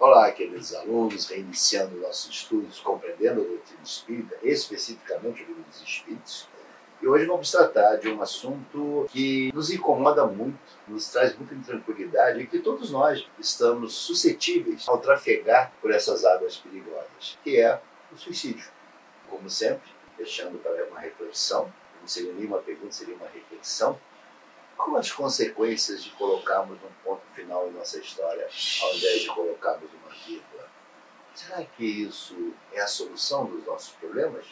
Olá, queridos alunos, reiniciando nossos estudos, compreendendo a doutrina espírita, especificamente o livro dos Espíritos. E hoje vamos tratar de um assunto que nos incomoda muito, nos traz muita intranquilidade e que todos nós estamos suscetíveis ao trafegar por essas águas perigosas, que é o suicídio. Como sempre, deixando para uma reflexão, não seria nenhuma pergunta, seria uma reflexão. Quais as consequências de colocarmos um ponto final em nossa história, ao invés de colocarmos uma vírgula? Será que isso é a solução dos nossos problemas?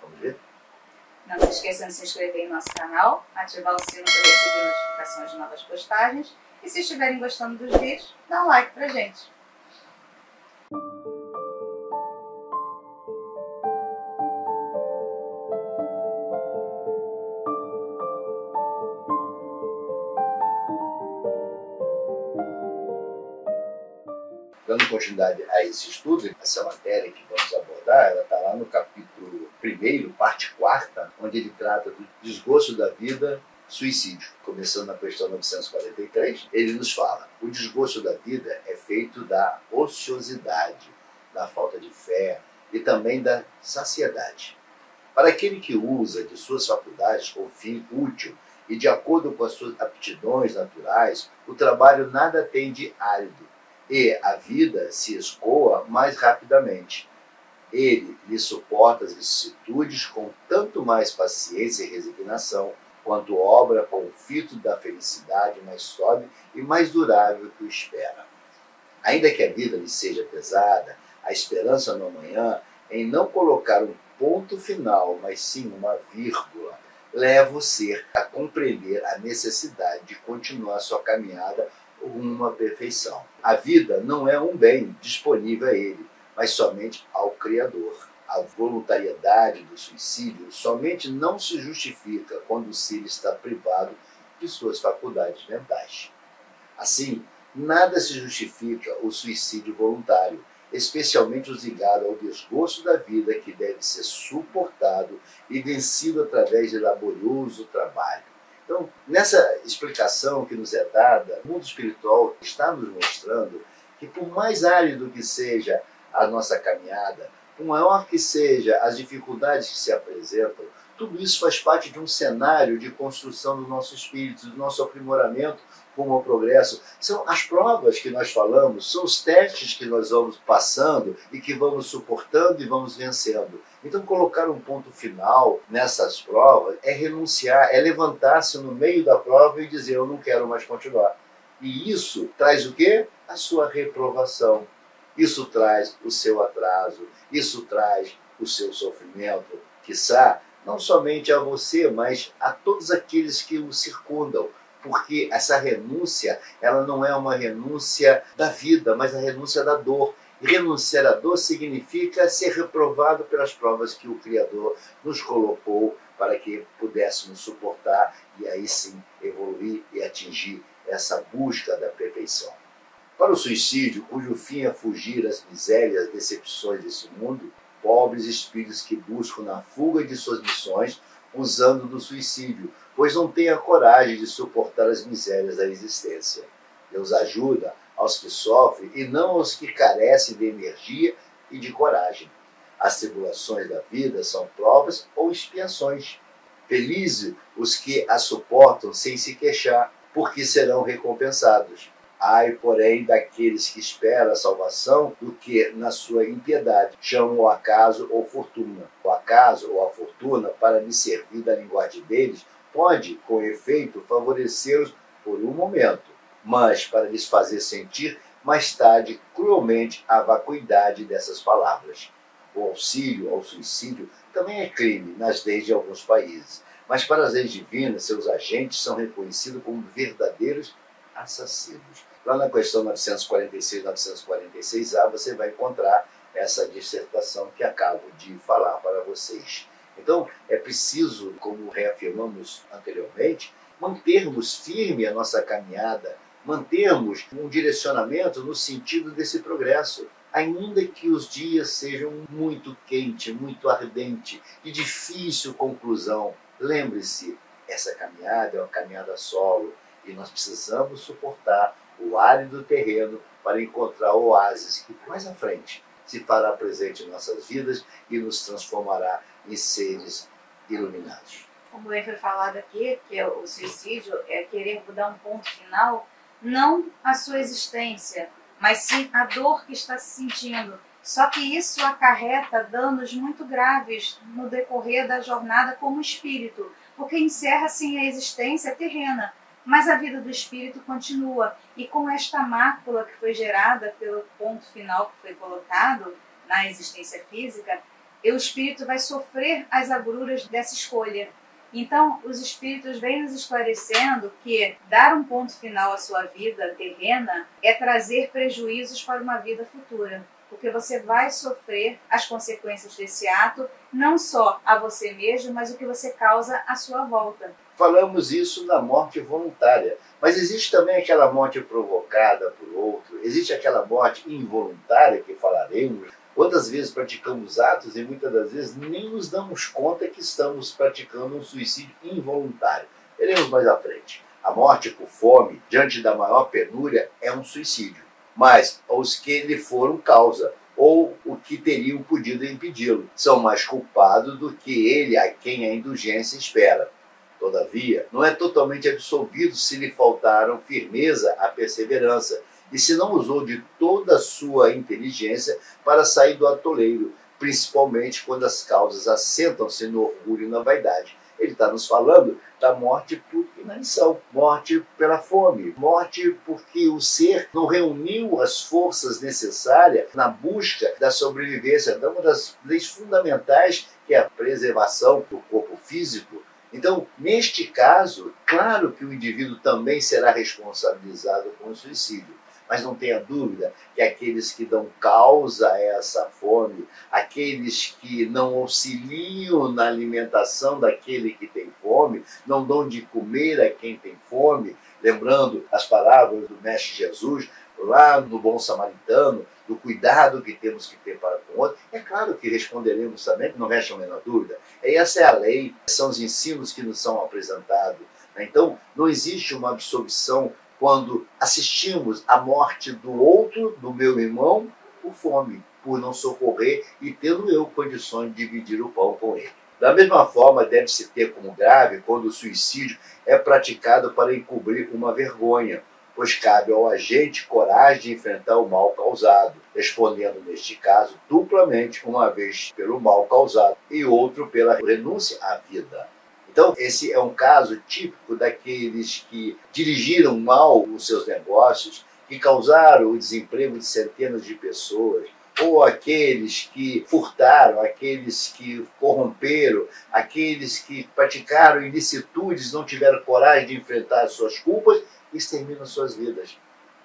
Vamos ver? Não se esqueçam de se inscrever em nosso canal, ativar o sino para receber notificações de novas postagens e se estiverem gostando dos vídeos, dá um like pra gente. Dando continuidade a esse estudo, essa matéria que vamos abordar, ela está lá no capítulo 1º, parte 4ª, onde ele trata do desgosto da vida, suicídio. Começando na questão 943, ele nos fala: o desgosto da vida é feito da ociosidade, da falta de fé e também da saciedade. Para aquele que usa de suas faculdades com fim útil e de acordo com as suas aptidões naturais, o trabalho nada tem de árido, e a vida se escoa mais rapidamente. Ele lhe suporta as vicissitudes com tanto mais paciência e resignação, quanto obra com o fito da felicidade mais sólido e mais durável que o espera. Ainda que a vida lhe seja pesada, a esperança no amanhã, em não colocar um ponto final, mas sim uma vírgula, leva o ser a compreender a necessidade de continuar sua caminhada rumo à perfeição. A vida não é um bem disponível a ele, mas somente ao Criador. A voluntariedade do suicídio somente não se justifica quando o ser está privado de suas faculdades mentais. Assim, nada se justifica o suicídio voluntário, especialmente os ligados ao desgosto da vida, que deve ser suportado e vencido através de laborioso trabalho. Então, nessa explicação que nos é dada, o mundo espiritual está nos mostrando que, por mais árido que seja a nossa caminhada, por maior que seja as dificuldades que se apresentam, tudo isso faz parte de um cenário de construção do nosso espírito, do nosso aprimoramento rumo ao progresso. São as provas que nós falamos, são os testes que nós vamos passando e que vamos suportando e vamos vencendo. Então, colocar um ponto final nessas provas é renunciar, é levantar-se no meio da prova e dizer: eu não quero mais continuar. E isso traz o quê? A sua reprovação. Isso traz o seu atraso, isso traz o seu sofrimento, quiçá, não somente a você, mas a todos aqueles que o circundam. Porque essa renúncia, ela não é uma renúncia da vida, mas a renúncia da dor. E renunciar à dor significa ser reprovado pelas provas que o Criador nos colocou para que pudéssemos suportar e aí sim evoluir e atingir essa busca da perfeição. Para o suicídio, cujo fim é fugir às misérias e decepções desse mundo, pobres espíritos que buscam na fuga de suas missões, usando do suicídio, pois não têm a coragem de suportar as misérias da existência. Deus ajuda aos que sofrem e não aos que carecem de energia e de coragem. As tribulações da vida são provas ou expiações. Felizes os que as suportam sem se queixar, porque serão recompensados. Ai, porém, daqueles que esperam a salvação, do que, na sua impiedade, chamam o acaso ou fortuna. O acaso ou a fortuna, para lhe servir da linguagem deles, pode, com efeito, favorecê-los por um momento, mas para lhes fazer sentir mais tarde cruelmente a vacuidade dessas palavras. O auxílio ao suicídio também é crime nas leis de alguns países, mas para as leis divinas, seus agentes são reconhecidos como verdadeiros assassinos. Lá na questão 946 e 946A você vai encontrar essa dissertação que acabo de falar para vocês. Então, é preciso, como reafirmamos anteriormente, mantermos firme a nossa caminhada, mantermos um direcionamento no sentido desse progresso, ainda que os dias sejam muito quentes, muito ardentes, de difícil conclusão. Lembre-se, essa caminhada é uma caminhada solo e nós precisamos suportar o árido terreno para encontrar o oásis que mais à frente se fará presente em nossas vidas e nos transformará em seres iluminados. Como bem foi falado aqui, que o suicídio é querer dar um ponto final, não à sua existência, mas sim a dor que está se sentindo. Só que isso acarreta danos muito graves no decorrer da jornada como espírito, porque encerra sim a existência terrena, mas a vida do espírito continua. E com esta mácula que foi gerada pelo ponto final que foi colocado na existência física, o espírito vai sofrer as agruras dessa escolha. Então, os espíritos vêm nos esclarecendo que dar um ponto final à sua vida terrena é trazer prejuízos para uma vida futura, porque você vai sofrer as consequências desse ato, não só a você mesmo, mas o que você causa à sua volta. Falamos isso na morte voluntária, mas existe também aquela morte provocada por outro, existe aquela morte involuntária que falaremos. Quantas vezes praticamos atos e muitas das vezes nem nos damos conta que estamos praticando um suicídio involuntário. Veremos mais à frente. A morte por fome, diante da maior penúria, é um suicídio. Mas os que lhe foram causa, ou o que teriam podido impedi-lo, são mais culpados do que ele a quem a indulgência espera. Todavia, não é totalmente absolvido se lhe faltaram firmeza à perseverança, e se não usou de toda a sua inteligência para sair do atoleiro, principalmente quando as causas assentam-se no orgulho e na vaidade. Ele está nos falando da morte por inanição, morte pela fome, morte porque o ser não reuniu as forças necessárias na busca da sobrevivência, de uma das leis fundamentais, que é a preservação do corpo físico. Então, neste caso, claro que o indivíduo também será responsabilizado com o suicídio. Mas não tenha dúvida que aqueles que dão causa a essa fome, aqueles que não auxiliam na alimentação daquele que tem fome, não dão de comer a quem tem fome, lembrando as palavras do Mestre Jesus, lá no Bom Samaritano, do cuidado que temos que ter para com o outro, é claro que responderemos também, não resta a menor dúvida. E essa é a lei, são os ensinos que nos são apresentados. Então, não existe uma absolvição quando assistimos à morte do outro, do meu irmão, por fome, por não socorrer e tendo eu condições de dividir o pão com ele. Da mesma forma, deve-se ter como grave quando o suicídio é praticado para encobrir uma vergonha, pois cabe ao agente coragem de enfrentar o mal causado, respondendo neste caso duplamente, uma vez pelo mal causado e outro pela renúncia à vida. Então, esse é um caso típico daqueles que dirigiram mal os seus negócios, que causaram o desemprego de centenas de pessoas, ou aqueles que furtaram, aqueles que corromperam, aqueles que praticaram ilicitudes, não tiveram coragem de enfrentar as suas culpas e exterminam suas vidas.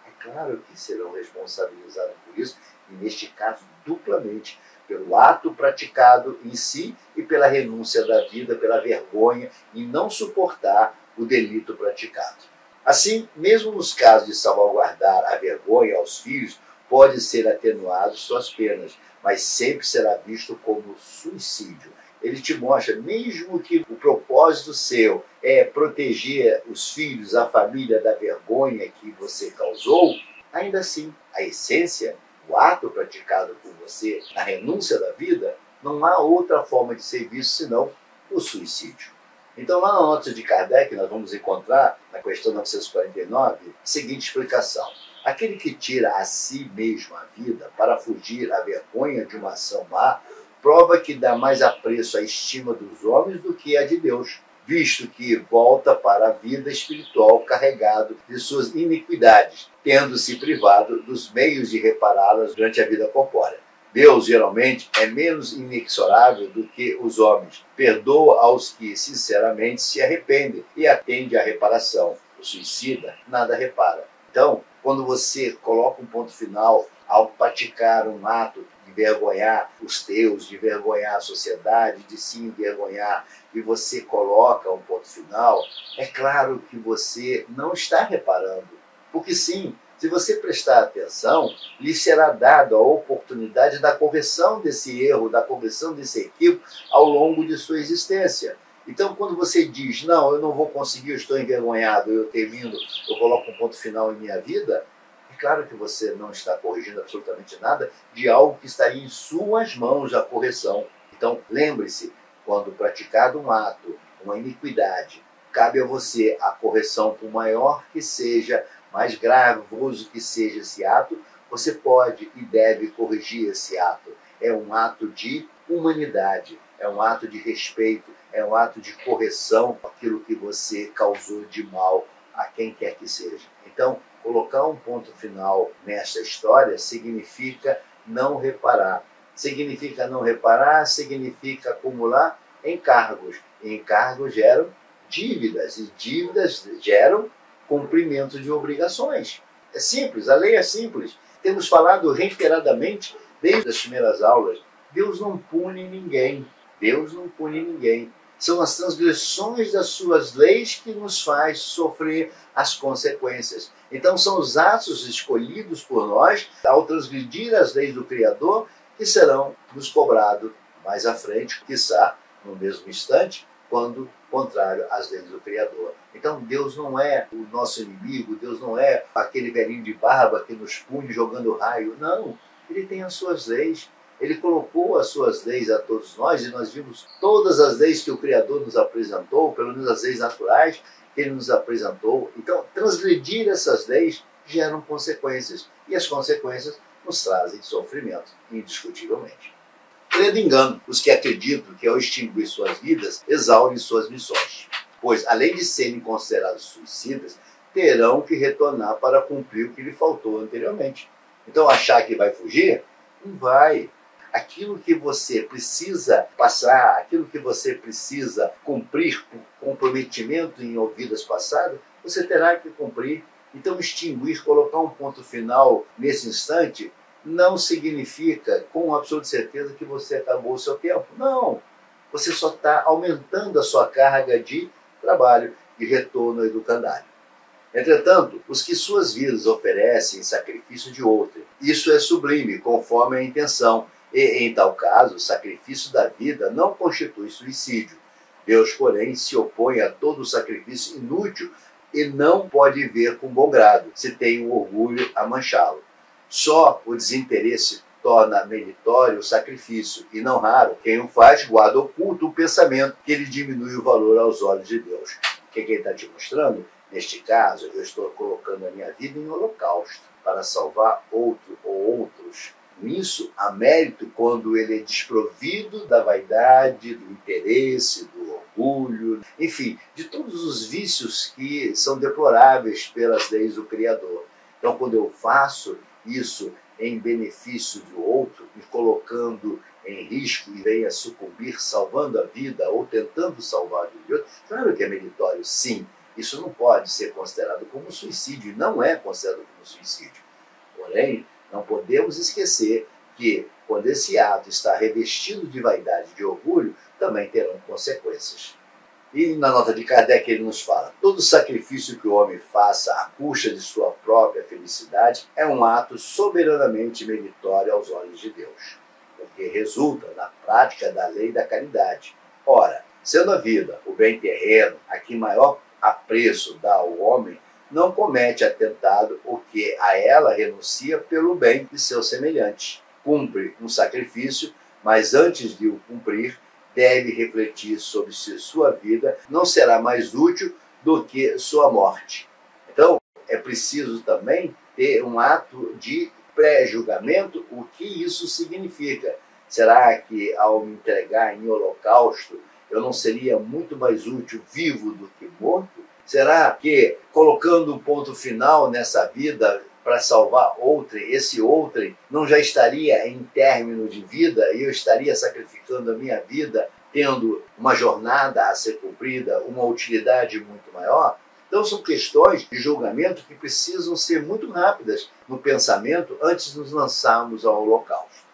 É claro que serão responsabilizados por isso, e neste caso duplamente, pelo ato praticado em si e pela renúncia da vida, pela vergonha em não suportar o delito praticado. Assim, mesmo nos casos de salvaguardar a vergonha aos filhos, pode ser atenuado suas penas, mas sempre será visto como suicídio. Ele te mostra, mesmo que o propósito seu é proteger os filhos, a família da vergonha que você causou, ainda assim, a essência, o ato praticado por você na renúncia da vida, não há outra forma de ser visto senão o suicídio. Então, lá na nota de Kardec, nós vamos encontrar, na questão 949, a seguinte explicação. Aquele que tira a si mesmo a vida para fugir à vergonha de uma ação má, prova que dá mais apreço à estima dos homens do que à de Deus, visto que volta para a vida espiritual carregado de suas iniquidades, tendo-se privado dos meios de repará-las durante a vida corpórea. Deus, geralmente, é menos inexorável do que os homens. Perdoa aos que, sinceramente, se arrependem e atende à reparação. O suicida nada repara. Então, quando você coloca um ponto final ao praticar um ato de envergonhar os teus, de envergonhar a sociedade, de se envergonhar, e você coloca um ponto final, é claro que você não está reparando. Porque sim, se você prestar atenção, lhe será dada a oportunidade da correção desse erro, da correção desse equívoco ao longo de sua existência. Então, quando você diz, não, eu não vou conseguir, eu estou envergonhado, eu termino, eu coloco um ponto final em minha vida, é claro que você não está corrigindo absolutamente nada de algo que estaria em suas mãos a correção. Então, lembre-se, quando praticado um ato, uma iniquidade, cabe a você a correção, por maior que seja, mais gravoso que seja esse ato, você pode e deve corrigir esse ato. É um ato de humanidade, é um ato de respeito, é um ato de correção aquilo que você causou de mal a quem quer que seja. Então, colocar um ponto final nesta história significa não reparar. Significa não reparar, significa acumular encargos. E encargos geram dívidas, e dívidas geram cumprimento de obrigações. É simples, a lei é simples. Temos falado reiteradamente, desde as primeiras aulas, Deus não pune ninguém. Deus não pune ninguém. São as transgressões das suas leis que nos faz sofrer as consequências. Então são os atos escolhidos por nós, ao transgredir as leis do Criador, que serão nos cobrados mais à frente, quiçá no mesmo instante, quando contrário às leis do Criador. Então Deus não é o nosso inimigo, Deus não é aquele velhinho de barba que nos pune jogando raio. Não, Ele tem as suas leis. Ele colocou as suas leis a todos nós, e nós vimos todas as leis que o Criador nos apresentou, pelo menos as leis naturais que Ele nos apresentou. Então, transgredir essas leis geram consequências, e as consequências nos trazem sofrimento, indiscutivelmente. Credo engano os que acreditam que, ao extinguir suas vidas, exaurem suas missões, pois, além de serem considerados suicidas, terão que retornar para cumprir o que lhe faltou anteriormente. Então, achar que vai fugir? Não vai. Aquilo que você precisa passar, aquilo que você precisa cumprir por comprometimento em vidas passadas, você terá que cumprir. Então, extinguir, colocar um ponto final nesse instante, não significa, com absoluta certeza, que você acabou o seu tempo. Não! Você só está aumentando a sua carga de trabalho, de retorno educandário. Entretanto, os que suas vidas oferecem em sacrifício de outrem, isso é sublime, conforme a intenção, e, em tal caso, o sacrifício da vida não constitui suicídio. Deus, porém, se opõe a todo sacrifício inútil e não pode ver com bom grado, se tem o orgulho a manchá-lo. Só o desinteresse torna meritório o sacrifício, e não raro, quem o faz guarda oculto o pensamento que lhe diminui o valor aos olhos de Deus. O que ele está te mostrando? Neste caso, eu estou colocando a minha vida em holocausto para salvar outro ou outros. Nisso há mérito quando ele é desprovido da vaidade, do interesse, do orgulho, enfim, de todos os vícios que são deploráveis pelas leis do Criador. Então, quando eu faço isso em benefício do outro, me colocando em risco e venha sucumbir salvando a vida ou tentando salvar a vida de outro, claro que é meritório, sim. Isso não pode ser considerado como suicídio, e não é considerado como suicídio. Porém, não podemos esquecer que, quando esse ato está revestido de vaidade e de orgulho, também terão consequências. E na nota de Kardec ele nos fala: todo sacrifício que o homem faça à custa de sua própria felicidade é um ato soberanamente meritório aos olhos de Deus, porque resulta na prática da lei da caridade. Ora, sendo a vida o bem terreno a que maior apreço dá ao homem, não comete atentado o que a ela renuncia pelo bem de seu semelhante. Cumpre um sacrifício, mas antes de o cumprir, deve refletir sobre se sua vida não será mais útil do que sua morte. Então, é preciso também ter um ato de pré-julgamento, o que isso significa. Será que, ao me entregar em holocausto, eu não seria muito mais útil vivo do que morto? Será que, colocando um ponto final nessa vida para salvar outrem, esse outrem não já estaria em término de vida e eu estaria sacrificando a minha vida, tendo uma jornada a ser cumprida, uma utilidade muito maior? Então são questões de julgamento que precisam ser muito rápidas no pensamento antes de nos lançarmos ao holocausto.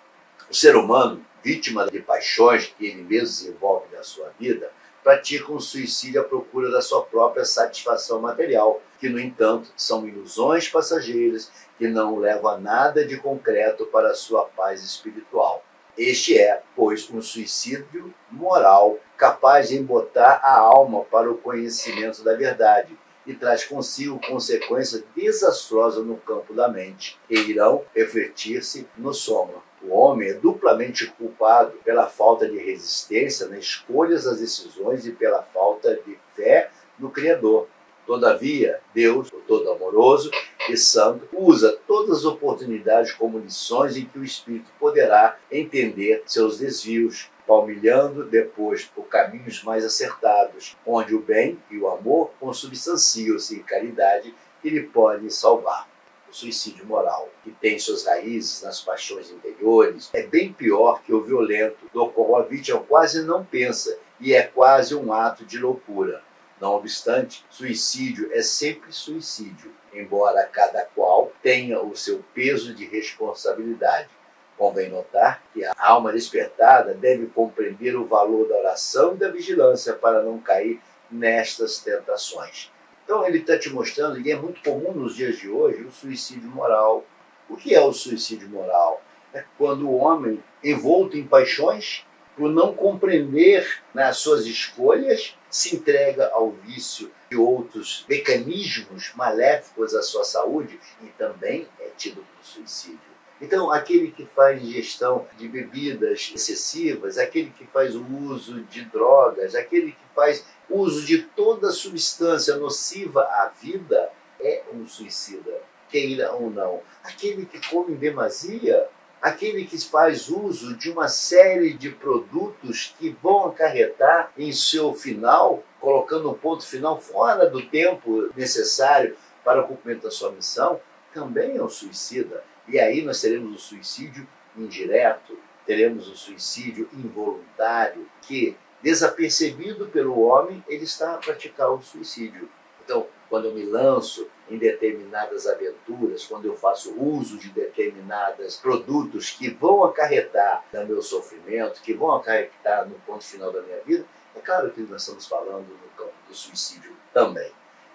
O ser humano, vítima de paixões que ele mesmo desenvolve na sua vida, pratica um suicídio à procura da sua própria satisfação material, que, no entanto, são ilusões passageiras que não levam a nada de concreto para a sua paz espiritual. Este é, pois, um suicídio moral capaz de embotar a alma para o conhecimento da verdade e traz consigo consequências desastrosas no campo da mente, que irão refletir-se no soma. O homem é duplamente culpado pela falta de resistência nas escolhas das decisões e pela falta de fé no Criador. Todavia, Deus, o todo amoroso e santo, usa todas as oportunidades como lições em que o espírito poderá entender seus desvios, palmilhando depois por caminhos mais acertados, onde o bem e o amor consubstanciam-se em caridade que lhe pode salvar. O suicídio moral, que tem suas raízes nas paixões interiores, é bem pior que o violento, do qual a vítima quase não pensa e é quase um ato de loucura. Não obstante, suicídio é sempre suicídio, embora cada qual tenha o seu peso de responsabilidade. Convém notar que a alma despertada deve compreender o valor da oração e da vigilância para não cair nestas tentações. Então ele está te mostrando, e é muito comum nos dias de hoje, o suicídio moral. O que é o suicídio moral? É quando o homem, envolto em paixões, por não compreender nas suas escolhas, se entrega ao vício e outros mecanismos maléficos à sua saúde e também é tido como suicídio. Então, aquele que faz ingestão de bebidas excessivas, aquele que faz o uso de drogas, aquele que faz uso de toda substância nociva à vida, é um suicida, queira ou não. Aquele que come em demasia, aquele que faz uso de uma série de produtos que vão acarretar em seu final, colocando um ponto final fora do tempo necessário para o cumprimento da sua missão, também é um suicida. E aí nós teremos o suicídio indireto, teremos o suicídio involuntário, que, desapercebido pelo homem, ele está a praticar o suicídio. Então, quando eu me lanço em determinadas aventuras, quando eu faço uso de determinados produtos que vão acarretar no meu sofrimento, que vão acarretar no ponto final da minha vida, é claro que nós estamos falando no campo do suicídio também.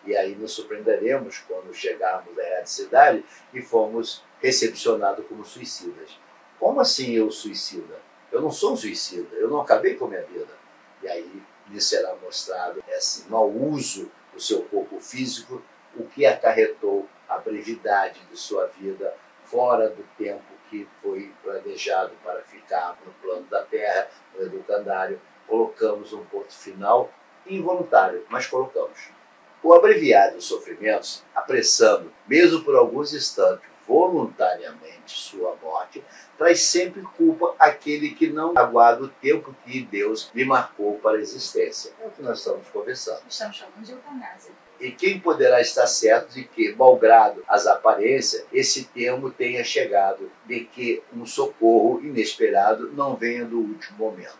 E aí nos surpreenderemos quando chegarmos à erradicidade e formos recepcionados como suicidas. Como assim eu suicida? Eu não sou um suicida, eu não acabei com a minha vida. E aí lhe será mostrado esse mau uso do seu corpo físico, o que acarretou a brevidade de sua vida fora do tempo que foi planejado para ficar no plano da Terra, no educandário. Colocamos um ponto final involuntário, mas colocamos. O abreviar dos sofrimentos, apressando, mesmo por alguns instantes, voluntariamente sua morte, traz sempre culpa àquele que não aguarda o tempo que Deus lhe marcou para a existência. É o que nós estamos conversando. Estamos falando de eutanásia. E quem poderá estar certo de que, malgrado as aparências, esse termo tenha chegado, de que um socorro inesperado não venha do último momento.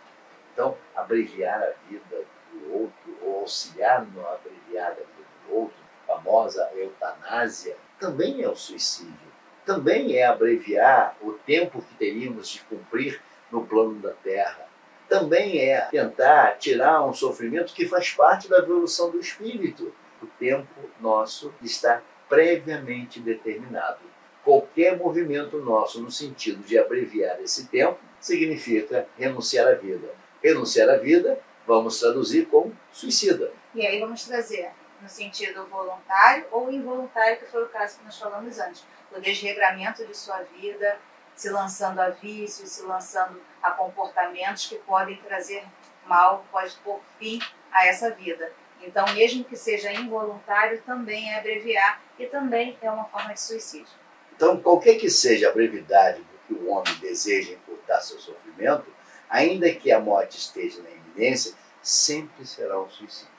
Então, abreviar a vida do outro, ou auxiliar no abreviar a vida do outro, a famosa eutanásia, também é o suicídio. Também é abreviar o tempo que teríamos de cumprir no plano da Terra. Também é tentar tirar um sofrimento que faz parte da evolução do espírito. O tempo nosso está previamente determinado. Qualquer movimento nosso no sentido de abreviar esse tempo significa renunciar à vida. Renunciar à vida, vamos traduzir como suicida. E aí vamos trazer no sentido voluntário ou involuntário, que foi o caso que nós falamos antes. O desregramento de sua vida, se lançando a vícios, se lançando a comportamentos que podem trazer mal, pode pôr fim a essa vida. Então, mesmo que seja involuntário, também é abreviar e também é uma forma de suicídio. Então, qualquer que seja a brevidade do que o homem deseja encurtar seu sofrimento, ainda que a morte esteja na iminência, sempre será um suicídio.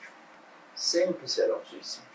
Sempre será um suicídio.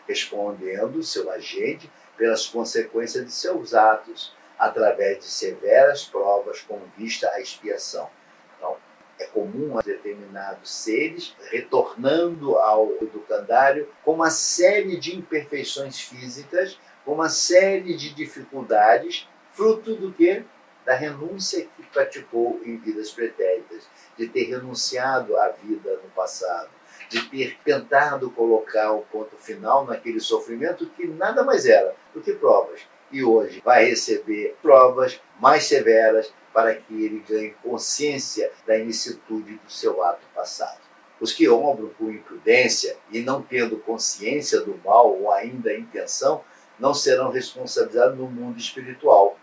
Respondendo seu agente pelas consequências de seus atos, através de severas provas com vista à expiação. Então, é comum a determinados seres, retornando ao educandário, com uma série de imperfeições físicas, com uma série de dificuldades, fruto do quê? Da renúncia que praticou em vidas pretéritas, de ter renunciado à vida no passado, de ter tentado colocar um ponto final naquele sofrimento que nada mais era do que provas. E hoje vai receber provas mais severas para que ele ganhe consciência da ilicitude do seu ato passado. Os que obram por imprudência e não tendo consciência do mal ou ainda a intenção, não serão responsabilizados no mundo espiritual.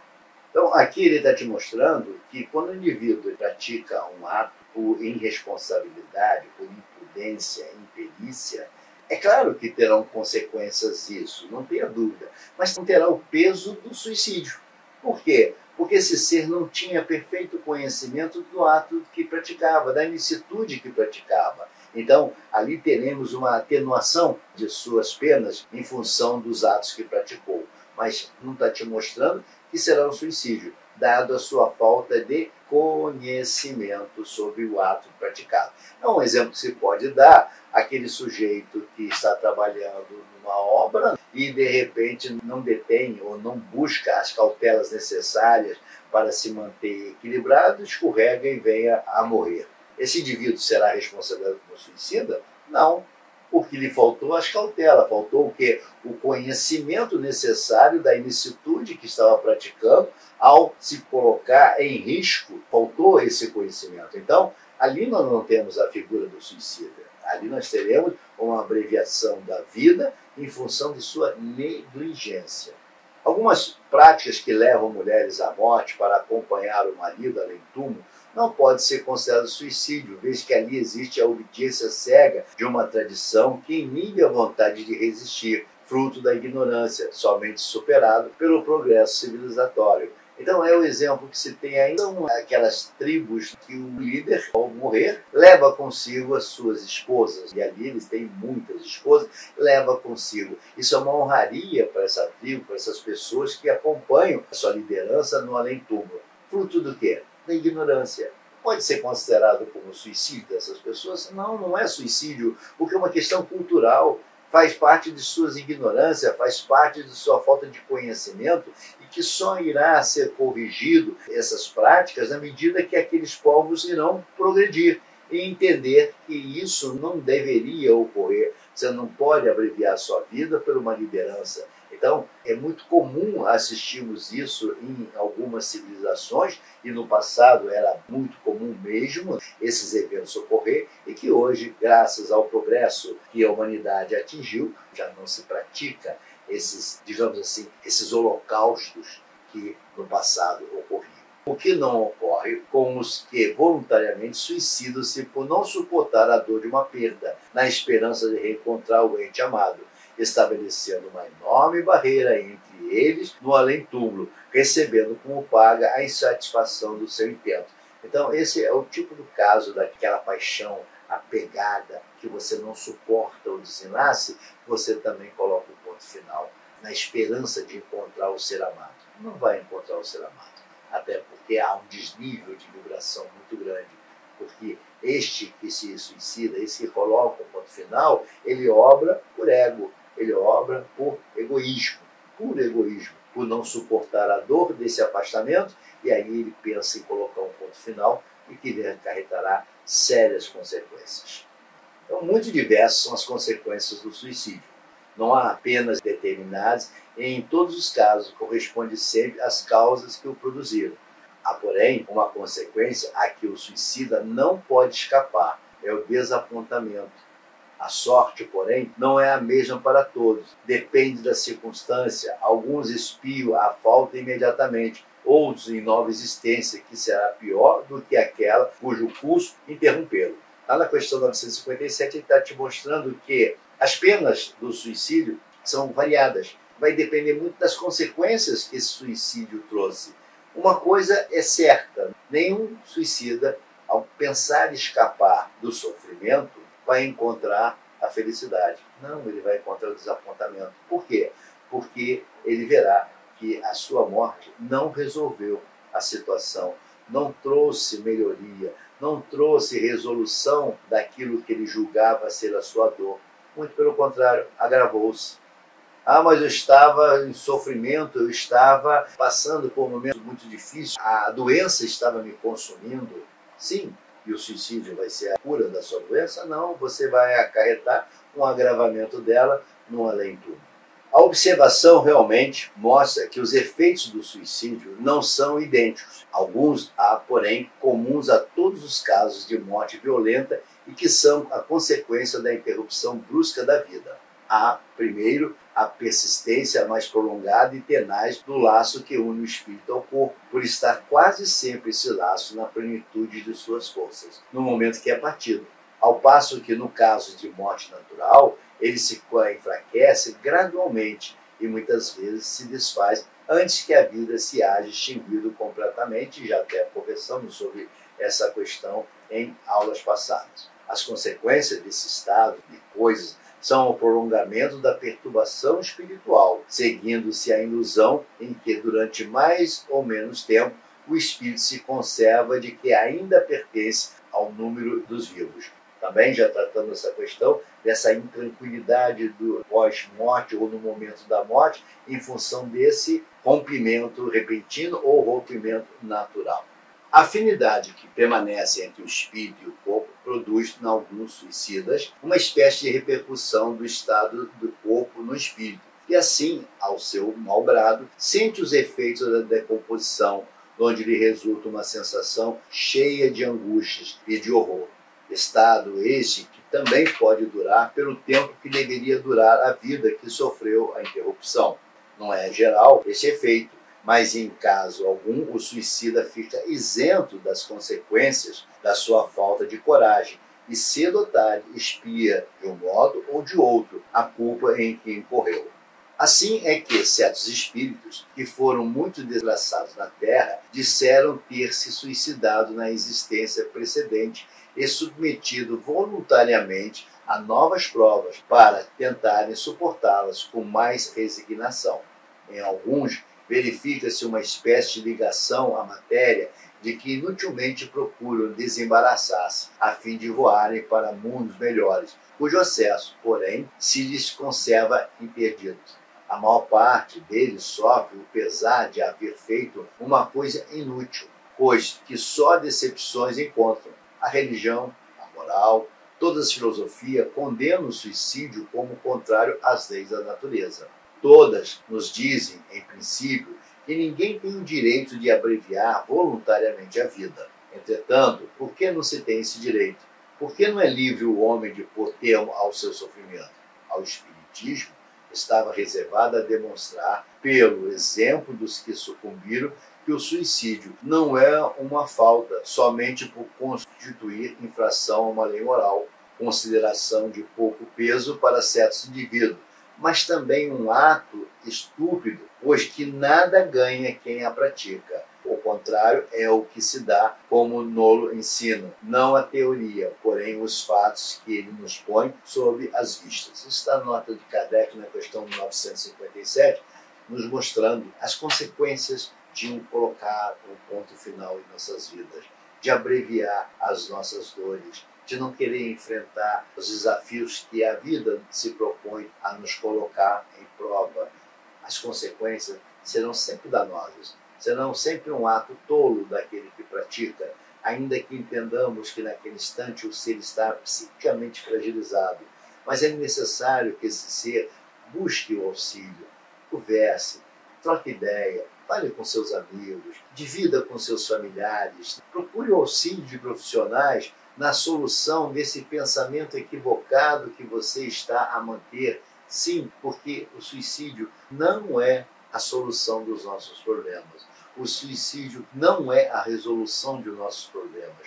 Então, aqui ele está te mostrando que quando o indivíduo pratica um ato por irresponsabilidade, por imprudência, imperícia, é claro que terão consequências isso, não tenha dúvida, mas não terá o peso do suicídio. Por quê? Porque esse ser não tinha perfeito conhecimento do ato que praticava, da ilicitude que praticava. Então, ali teremos uma atenuação de suas penas em função dos atos que praticou. Mas não está te mostrando que será um suicídio, dado a sua falta de conhecimento sobre o ato praticado. É um exemplo que se pode dar, aquele sujeito que está trabalhando numa obra e de repente não detém ou não busca as cautelas necessárias para se manter equilibrado, escorrega e venha a morrer. Esse indivíduo será responsabilizado como suicida? Não, porque lhe faltou as cautelas, faltou o quê? O conhecimento necessário da ilicitude que estava praticando ao se colocar em risco, faltou esse conhecimento. Então, ali nós não temos a figura do suicida, ali nós teremos uma abreviação da vida em função de sua negligência. Algumas práticas que levam mulheres à morte para acompanhar o marido além do túmulo não pode ser considerado suicídio, visto que ali existe a obediência cega de uma tradição que inibe a vontade de resistir, fruto da ignorância, somente superado pelo progresso civilizatório. Então é o exemplo que se tem ainda, são aquelas tribos que o líder, ao morrer, leva consigo as suas esposas, e ali eles têm muitas esposas, leva consigo. Isso é uma honraria para essa tribo, para essas pessoas que acompanham a sua liderança no além-túmulo. Fruto do quê? Da ignorância. Pode ser considerado como suicídio dessas pessoas? Não, não é suicídio, porque é uma questão cultural, faz parte de suas ignorâncias, faz parte de sua falta de conhecimento e que só irá ser corrigido essas práticas na medida que aqueles povos irão progredir e entender que isso não deveria ocorrer. Você não pode abreviar a sua vida por uma liderança. Então, é muito comum assistirmos isso em algumas civilizações, e no passado era muito comum mesmo esses eventos ocorrer, e que hoje, graças ao progresso que a humanidade atingiu, já não se pratica esses, digamos assim, esses holocaustos que no passado ocorriam. O que não ocorre com os que voluntariamente suicidam-se por não suportar a dor de uma perda, na esperança de reencontrar o ente amado, estabelecendo uma enorme barreira entre eles no além-túmulo, recebendo como paga a insatisfação do seu intento. Então, esse é o tipo do caso daquela paixão apegada que você não suporta o desenlace, você também coloca o ponto final, na esperança de encontrar o ser amado. Não vai encontrar o ser amado, até porque há um desnível de vibração muito grande, porque este que se suicida, esse que coloca o ponto final, ele obra por ego, ele obra por egoísmo, por não suportar a dor desse afastamento, e aí ele pensa em colocar um ponto final e que lhe acarretará sérias consequências. Então, muito diversas são as consequências do suicídio. Não há apenas determinadas, e em todos os casos corresponde sempre às causas que o produziram. Há, porém, uma consequência a que o suicida não pode escapar, é o desapontamento. A sorte, porém, não é a mesma para todos. Depende da circunstância. Alguns espiam a falta imediatamente, outros em nova existência, que será pior do que aquela cujo curso interromperam. Lá na questão 957, ele está te mostrando que as penas do suicídio são variadas. Vai depender muito das consequências que esse suicídio trouxe. Uma coisa é certa, nenhum suicida, ao pensar em escapar do sofrimento, vai encontrar a felicidade. Não, ele vai encontrar o desapontamento. Por quê? Porque ele verá que a sua morte não resolveu a situação, não trouxe melhoria, não trouxe resolução daquilo que ele julgava ser a sua dor. Muito pelo contrário, agravou-se. Ah, mas eu estava em sofrimento, eu estava passando por um momento muito difícil, a doença estava me consumindo. Sim, e o suicídio vai ser a cura da sua doença? Não, você vai acarretar um agravamento dela no além-túmulo. A observação realmente mostra que os efeitos do suicídio não são idênticos. Alguns há, porém, comuns a todos os casos de morte violenta e que são a consequência da interrupção brusca da vida. Há, primeiro, a persistência mais prolongada e tenaz do laço que une o espírito ao corpo, por estar quase sempre esse laço na plenitude de suas forças, no momento que é partido. Ao passo que, no caso de morte natural, ele se enfraquece gradualmente e muitas vezes se desfaz antes que a vida se haja extinguido completamente. Já até conversamos sobre essa questão em aulas passadas. As consequências desse estado de coisas são o prolongamento da perturbação espiritual, seguindo-se a ilusão em que, durante mais ou menos tempo, o espírito se conserva de que ainda pertence ao número dos vivos. Também já tratando essa questão dessa intranquilidade do pós-morte ou no momento da morte, em função desse rompimento repentino ou rompimento natural. A afinidade que permanece entre o espírito e o corpo produz, em alguns suicidas, uma espécie de repercussão do estado do corpo no espírito, e assim, ao seu mau-grado, sente os efeitos da decomposição, onde lhe resulta uma sensação cheia de angústias e de horror. Estado este que também pode durar pelo tempo que deveria durar a vida que sofreu a interrupção. Não é geral esse efeito, mas em caso algum o suicida fica isento das consequências da sua falta de coragem e cedo ou tarde expia de um modo ou de outro a culpa em que incorreu. Assim é que certos espíritos, que foram muito desgraçados na Terra, disseram ter se suicidado na existência precedente e submetido voluntariamente a novas provas para tentarem suportá-las com mais resignação. Em alguns, verifica-se uma espécie de ligação à matéria de que inutilmente procuram desembaraçar-se, a fim de voarem para mundos melhores, cujo acesso, porém, se lhes conserva impedido. A maior parte deles sofre o pesar de haver feito uma coisa inútil, pois que só decepções encontram. A religião, a moral, todas as filosofias condenam o suicídio como contrário às leis da natureza. Todas nos dizem, em princípio, que ninguém tem o direito de abreviar voluntariamente a vida. Entretanto, por que não se tem esse direito? Por que não é livre o homem de pôr termo ao seu sofrimento? Ao Espiritismo estava reservado a demonstrar, pelo exemplo dos que sucumbiram, que o suicídio não é uma falta somente por constituir infração a uma lei moral, consideração de pouco peso para certos indivíduos, mas também um ato estúpido, pois que nada ganha quem a pratica. O contrário é o que se dá como nolo ensino, não a teoria, porém os fatos que ele nos põe sob as vistas. Isso está na nota de Kardec, na questão 957, nos mostrando as consequências de colocar um ponto final em nossas vidas, de abreviar as nossas dores, de não querer enfrentar os desafios que a vida se propõe a nos colocar em prova. As consequências serão sempre danosas, serão sempre um ato tolo daquele que pratica, ainda que entendamos que naquele instante o ser está psiquicamente fragilizado. Mas é necessário que esse ser busque o auxílio, converse, troque ideia, fale com seus amigos, divida com seus familiares, procure o auxílio de profissionais na solução desse pensamento equivocado que você está a manter. Sim, porque o suicídio não é a solução dos nossos problemas. O suicídio não é a resolução de nossos problemas.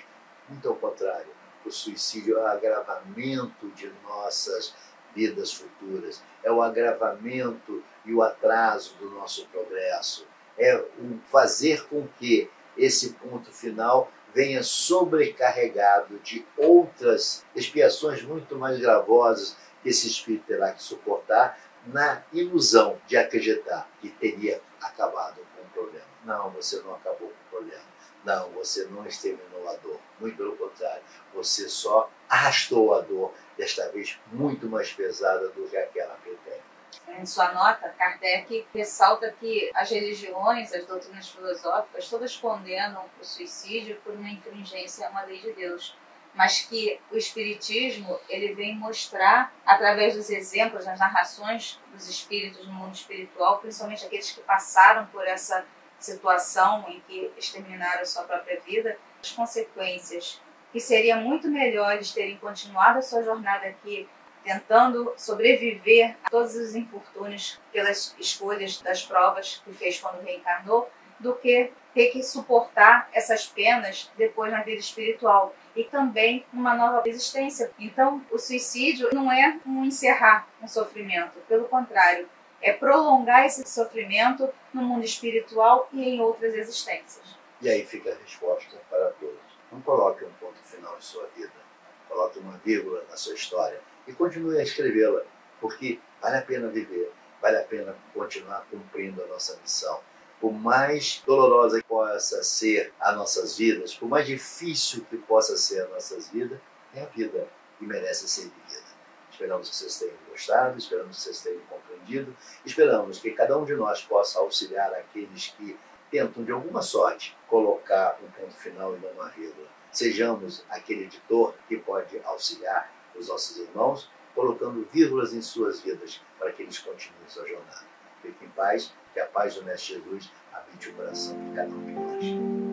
Muito ao contrário, o suicídio é o agravamento de nossas vidas futuras, é o agravamento e o atraso do nosso progresso, é o fazer com que esse ponto final venha sobrecarregado de outras expiações muito mais gravosas que esse espírito terá que suportar, na ilusão de acreditar que teria acabado com o problema. Não, você não acabou com o problema. Não, você não exterminou a dor. Muito pelo contrário, você só arrastou a dor, desta vez muito mais pesada do que aquela pretende. Em sua nota, Kardec ressalta que as religiões, as doutrinas filosóficas, todas condenam o suicídio por uma infringência a uma lei de Deus, mas que o Espiritismo ele vem mostrar, através dos exemplos, das narrações dos espíritos no mundo espiritual, principalmente aqueles que passaram por essa situação em que exterminaram a sua própria vida, as consequências que seria muito melhor eles terem continuado a sua jornada aqui, tentando sobreviver a todos os infortúnios pelas escolhas das provas que fez quando reencarnou, do que ter que suportar essas penas depois na vida espiritual e também uma nova existência. Então, o suicídio não é um encerrar um sofrimento, pelo contrário, é prolongar esse sofrimento no mundo espiritual e em outras existências. E aí fica a resposta para todos. Não coloque um ponto final em sua vida, coloque uma vírgula na sua história e continue a escrevê-la, porque vale a pena viver, vale a pena continuar cumprindo a nossa missão. Por mais dolorosa que possa ser as nossas vidas, por mais difícil que possa ser as nossas vidas, é a vida e merece ser vivida. Esperamos que vocês tenham gostado, esperamos que vocês tenham compreendido, esperamos que cada um de nós possa auxiliar aqueles que tentam, de alguma sorte, colocar um ponto final e não uma vírgula. Sejamos aquele editor que pode auxiliar os nossos irmãos, colocando vírgulas em suas vidas, para que eles continuem sua jornada. Fique em paz, que a paz do Mestre Jesus habite o coração de cada um de nós.